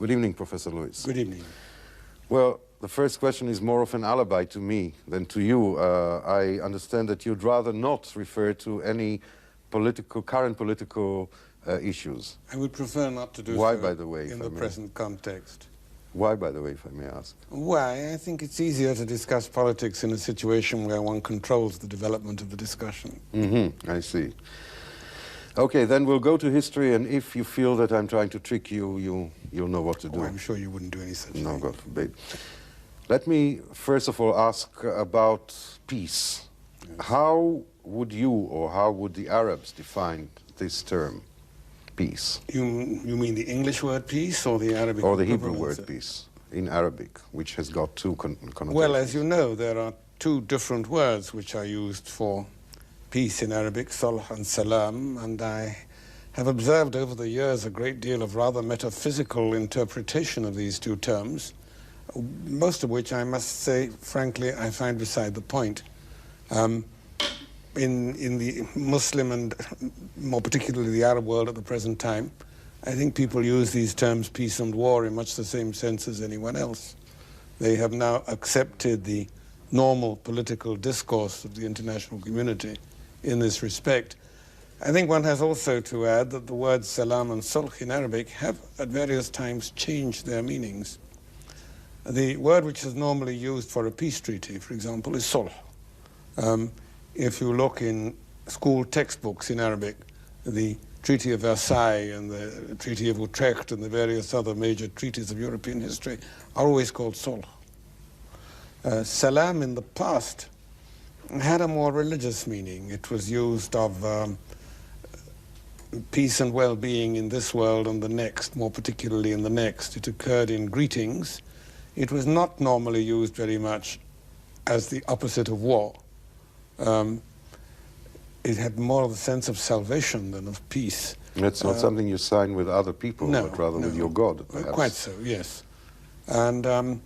Good evening, Professor Lewis. Good evening. Well, the first question is more of an alibi to me than to you. I understand that you'd rather not refer to any current political issues. I would prefer not to do Why, so by the way, in the present context. Why, by the way, if I may ask? Why? I think it's easier to discuss politics in a situation where one controls the development of the discussion. I see. Okay, then we'll go to history, and if you feel that I'm trying to trick you, you'll know what to do. I'm sure you wouldn't do any such thing. No, God forbid. Let me first of all ask about peace. Yes. How would you or how would the Arabs define this term, peace? You mean the English word peace or the Arabic? Or the Hebrew word peace in Arabic, which has got two connotations. Well, as you know, there are two different words which are used for peace in Arabic, sulh and salam, and I have observed over the years a great deal of rather metaphysical interpretation of these two terms, most of which I must say, frankly, I find beside the point. In the Muslim and more particularly the Arab world at the present time, I think people use these terms peace and war in much the same sense as anyone else. They have now accepted the normal political discourse of the international community in this respect. I think one has also to add that the words salam and sulh in Arabic have at various times changed their meanings. The word which is normally used for a peace treaty, for example, is sulh. If you look in school textbooks in Arabic, the Treaty of Versailles and the Treaty of Utrecht and the various other major treaties of European history are always called sulh. Salam in the past had a more religious meaning. It was used of peace and well-being in this world and the next, more particularly in the next. It occurred in greetings. It was not normally used very much as the opposite of war. It had more of a sense of salvation than of peace. It's not something you sign with other people, but rather with your God, perhaps. Quite so, yes. And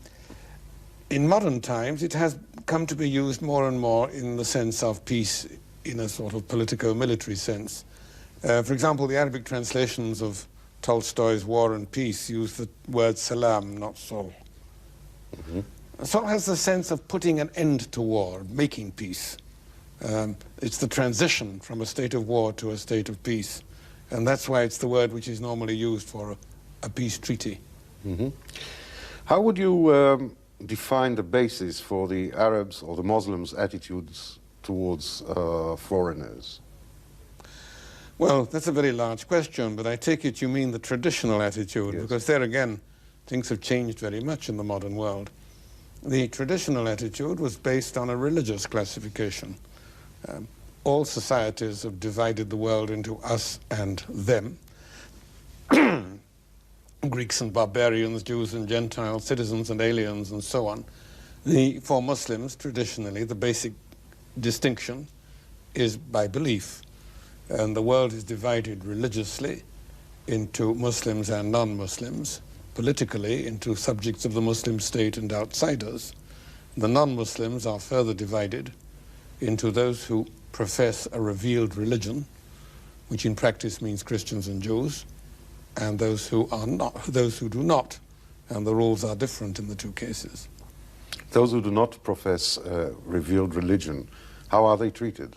in modern times, it has come to be used more and more in the sense of peace in a sort of politico-military sense. For example, the Arabic translations of Tolstoy's War and Peace use the word salam, not sulh. Sulh has the sense of putting an end to war, making peace. It's the transition from a state of war to a state of peace. And that's why it's the word which is normally used for a peace treaty. How would you define the basis for the Arabs or the Muslims' attitudes towards foreigners? Well, that's a very large question, but I take it you mean the traditional attitude, yes. Because there again, things have changed very much in the modern world. The traditional attitude was based on a religious classification. All societies have divided the world into us and them. Greeks and barbarians, Jews and Gentiles, citizens and aliens, and so on. For Muslims, traditionally, the basic distinction is by belief. And the world is divided religiously into Muslims and non-Muslims, politically into subjects of the Muslim state and outsiders. The non-Muslims are further divided into those who profess a revealed religion, which in practice means Christians and Jews, and those who are not, those who do not, and the rules are different in the two cases. Those who do not profess revealed religion, how are they treated?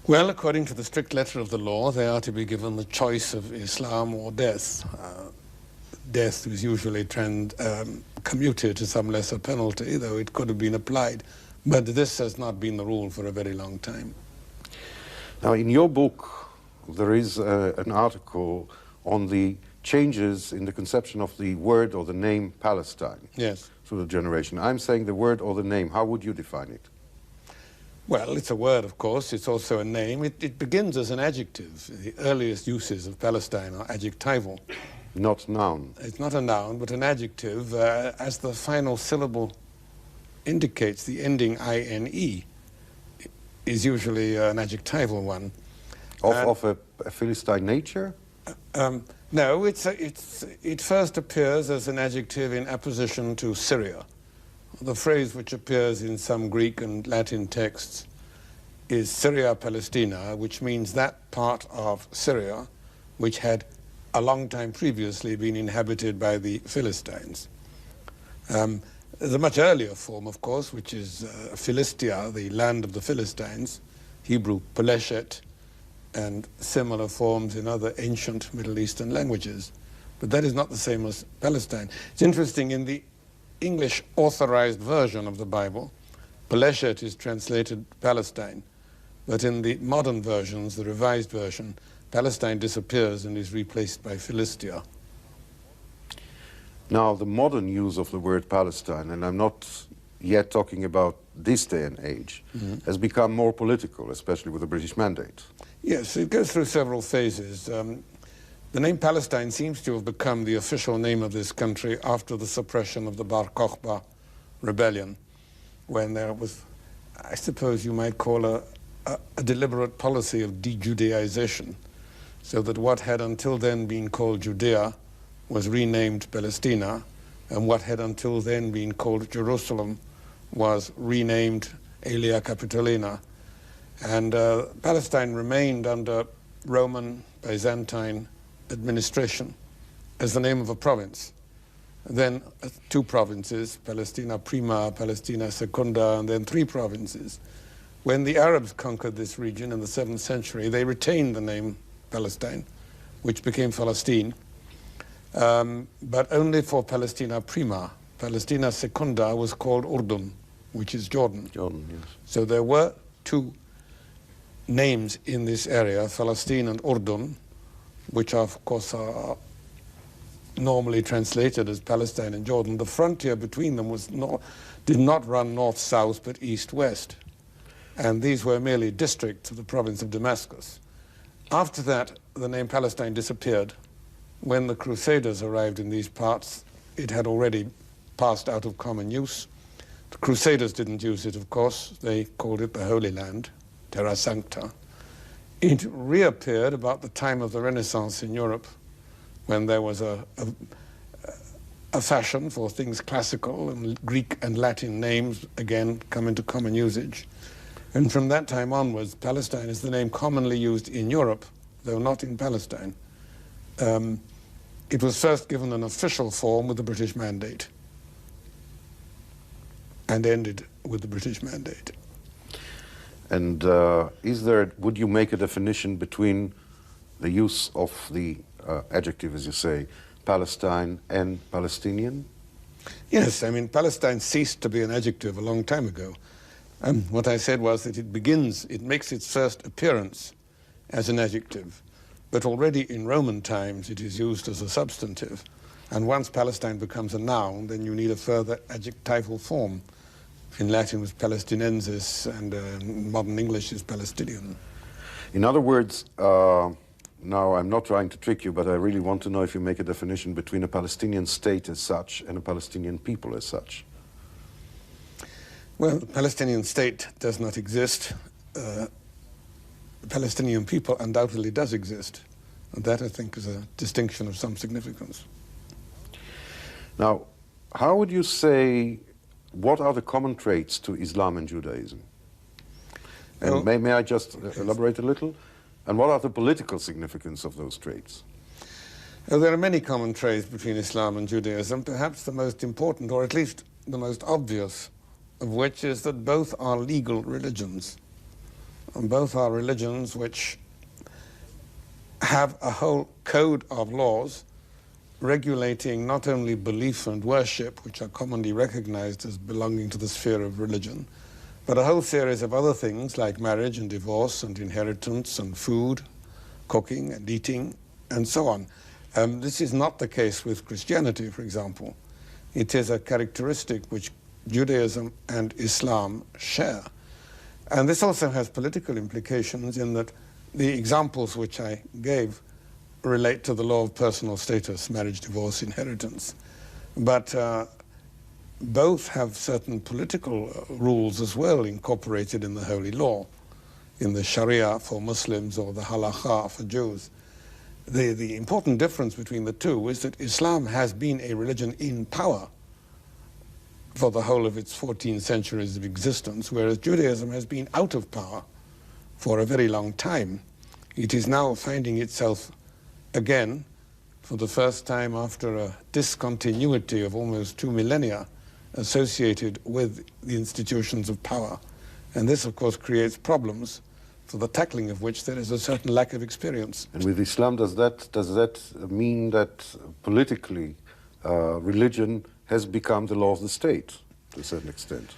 Well, according to the strict letter of the law, they are to be given the choice of Islam or death. Death is usually commuted to some lesser penalty, though it could have been applied. But this has not been the rule for a very long time. Now, in your book, there is an article on the changes in the conception of the word or the name Palestine. Yes. Through the generation. I'm saying the word or the name. How would you define it? Well, it's a word, of course. It's also a name. It begins as an adjective. The earliest uses of Palestine are adjectival. Not noun. It's not a noun, but an adjective. As the final syllable indicates, the ending -ine is usually an adjectival one. Of a Philistine nature? No, it first appears as an adjective in apposition to Syria. The phrase which appears in some Greek and Latin texts is Syria Palestina, which means that part of Syria which had a long time previously been inhabited by the Philistines. There's a much earlier form, of course, which is Philistia, the land of the Philistines, Hebrew Peleshet, and similar forms in other ancient Middle Eastern languages. But that is not the same as Palestine. It's interesting, in the English authorized version of the Bible, Peleshet is translated Palestine, but in the modern versions, the revised version, Palestine disappears and is replaced by Philistia. Now, the modern use of the word Palestine, and I'm not yet talking about this day and age, has become more political, especially with the British Mandate. Yes, it goes through several phases. The name Palestine seems to have become the official name of this country after the suppression of the Bar Kokhba rebellion, when there was, I suppose you might call a deliberate policy of de-Judaization, so that what had until then been called Judea was renamed Palestina, and what had until then been called Jerusalem was renamed Aelia Capitolina. And Palestine remained under Roman, Byzantine administration as the name of a province. Then two provinces, Palestina Prima, Palestina Secunda, and then three provinces. When the Arabs conquered this region in the 7th century, they retained the name Palestine, which became Palestine, but only for Palestina Prima. Palestina Secunda was called Urdun, which is Jordan. Jordan, yes. So there were two names in this area, Palestine and Urdun, which are, of course, are normally translated as Palestine and Jordan. The frontier between them did not run north-south, but east-west. And these were merely districts of the province of Damascus. After that, the name Palestine disappeared. When the Crusaders arrived in these parts, it had already passed out of common use. The Crusaders didn't use it, of course. They called it the Holy Land, Terra Sancta. It reappeared about the time of the Renaissance in Europe, when there was a fashion for things classical, and Greek and Latin names again come into common usage. And from that time onwards, Palestine is the name commonly used in Europe, though not in Palestine. It was first given an official form with the British Mandate and ended with the British Mandate. And would you make a definition between the use of the adjective, as you say, Palestine and Palestinian? Yes, I mean, Palestine ceased to be an adjective a long time ago. What I said was that it makes its first appearance as an adjective, but already in Roman times it is used as a substantive. And once Palestine becomes a noun, then you need a further adjectival form. In Latin it was Palestinensis, and in modern English is Palestinian. In other words, now I'm not trying to trick you, but I really want to know if you make a definition between a Palestinian state as such and a Palestinian people as such. Well, the Palestinian state does not exist. The Palestinian people undoubtedly does exist. And that, I think, is a distinction of some significance. Now, how would you say, what are the common traits to Islam and Judaism? And Well, may I just elaborate a little? And what are the political significance of those traits? There are many common traits between Islam and Judaism. Perhaps the most important, or at least the most obvious, of which is that both are legal religions. And both are religions which have a whole code of laws regulating not only belief and worship, which are commonly recognized as belonging to the sphere of religion, but a whole series of other things like marriage and divorce and inheritance and food, cooking and eating, and so on. This is not the case with Christianity, for example. It is a characteristic which Judaism and Islam share. And this also has political implications in that the examples which I gave relate to the law of personal status, marriage, divorce, inheritance. But both have certain political rules as well incorporated in the holy law, in the shari'a for Muslims or the halakhah for Jews. The important difference between the two is that Islam has been a religion in power for the whole of its 14 centuries of existence, whereas Judaism has been out of power for a very long time. It is now finding itself again for the first time after a discontinuity of almost 2 millennia associated with the institutions of power. And this, of course, creates problems for the tackling of which there is a certain lack of experience. And with Islam, does that mean that politically religion has become the law of the state to a certain extent?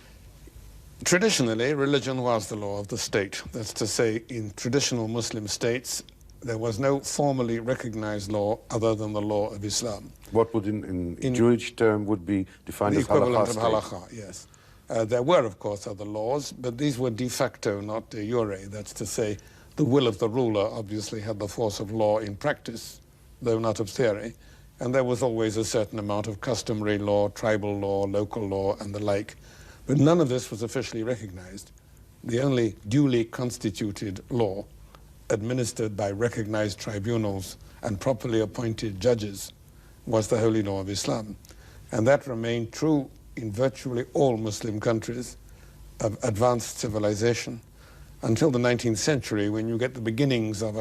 Traditionally, religion was the law of the state. That's to say, in traditional Muslim states, there was no formally recognized law other than the law of Islam. What would in Jewish term would be defined as halakhah? The equivalent of halakhah, yes. There were, of course, other laws, but these were de facto, not de jure. That's to say, the will of the ruler obviously had the force of law in practice, though not of theory, and there was always a certain amount of customary law, tribal law, local law, and the like. But none of this was officially recognized. The only duly constituted law, administered by recognized tribunals and properly appointed judges, was the holy law of Islam. And that remained true in virtually all Muslim countries of advanced civilization until the 19th century, when you get the beginnings of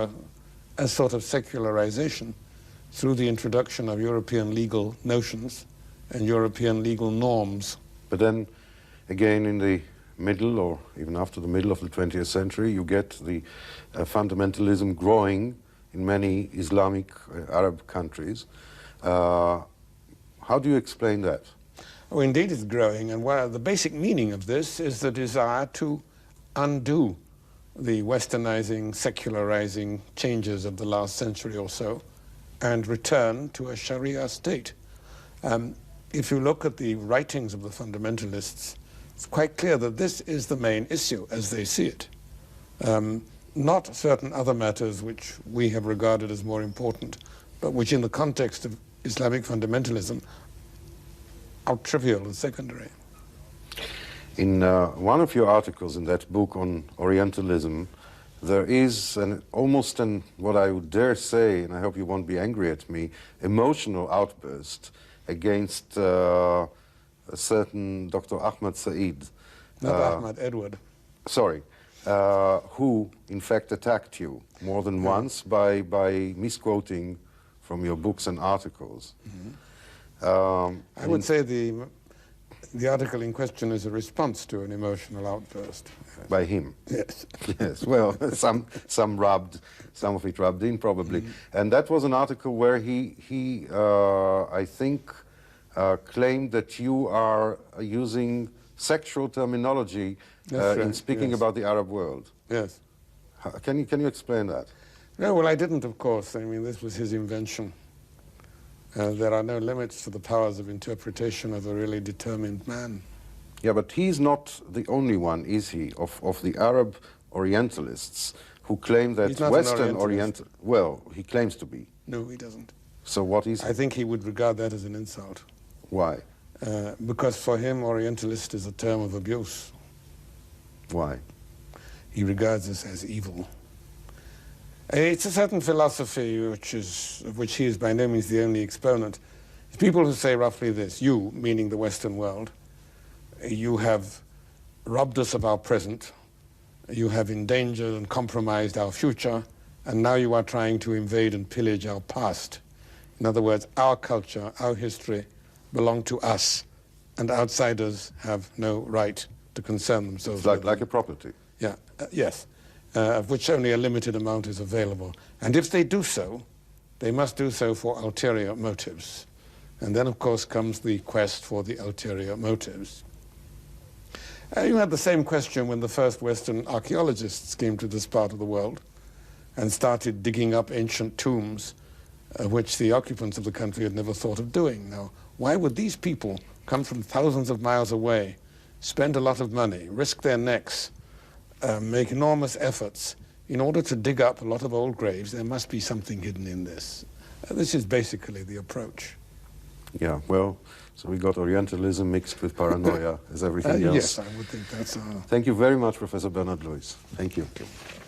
a sort of secularization through the introduction of European legal notions and European legal norms. But then, again, in the middle, or even after the middle of the 20th century, you get the fundamentalism growing in many Islamic Arab countries. How do you explain that? Oh, indeed it's growing, and the basic meaning of this is the desire to undo the westernizing, secularizing changes of the last century or so and return to a shari'a state. If you look at the writings of the fundamentalists, it's quite clear that this is the main issue as they see it. Not certain other matters which we have regarded as more important, but which in the context of Islamic fundamentalism are trivial and secondary. In one of your articles in that book on Orientalism, there is almost what I would dare say, and I hope you won't be angry at me, emotional outburst against a certain Dr. Ahmad Said. Not Ahmad, Edward. Sorry. Who, in fact, attacked you more than once by misquoting from your books and articles. Mm-hmm. I would say the article in question is a response to an emotional outburst. By him? Yes. Yes, well, some of it rubbed in, probably. Mm-hmm. And that was an article where he I think, claimed that you are using sexual terminology in speaking about the Arab world. Yes. Can you explain that? No, well, I didn't, of course. I mean, this was his invention. There are no limits to the powers of interpretation of a really determined man. Yeah, but he's not the only one, is he, of the Arab Orientalists who claim that Western Oriental... Well, he claims to be. No, he doesn't. So what is he? I think he would regard that as an insult. Why? Because for him, Orientalist is a term of abuse. Why? He regards us as evil. It's a certain philosophy of which he is by no means the only exponent. It's people who say roughly this: you, meaning the Western world, you have robbed us of our present, you have endangered and compromised our future, and now you are trying to invade and pillage our past. In other words, our culture, our history belong to us, and outsiders have no right to concern themselves with like a property. Yeah, yes, of which only a limited amount is available. And if they do so, they must do so for ulterior motives. And then, of course, comes the quest for the ulterior motives. You had the same question when the first Western archaeologists came to this part of the world and started digging up ancient tombs, which the occupants of the country had never thought of doing. Now, why would these people come from thousands of miles away, spend a lot of money, risk their necks, make enormous efforts in order to dig up a lot of old graves? There must be something hidden in this. This is basically the approach. Yeah, well, so we got Orientalism mixed with paranoia as everything else. Yes, I would think that's... Thank you very much, Professor Bernard Lewis. Thank you. Thank you.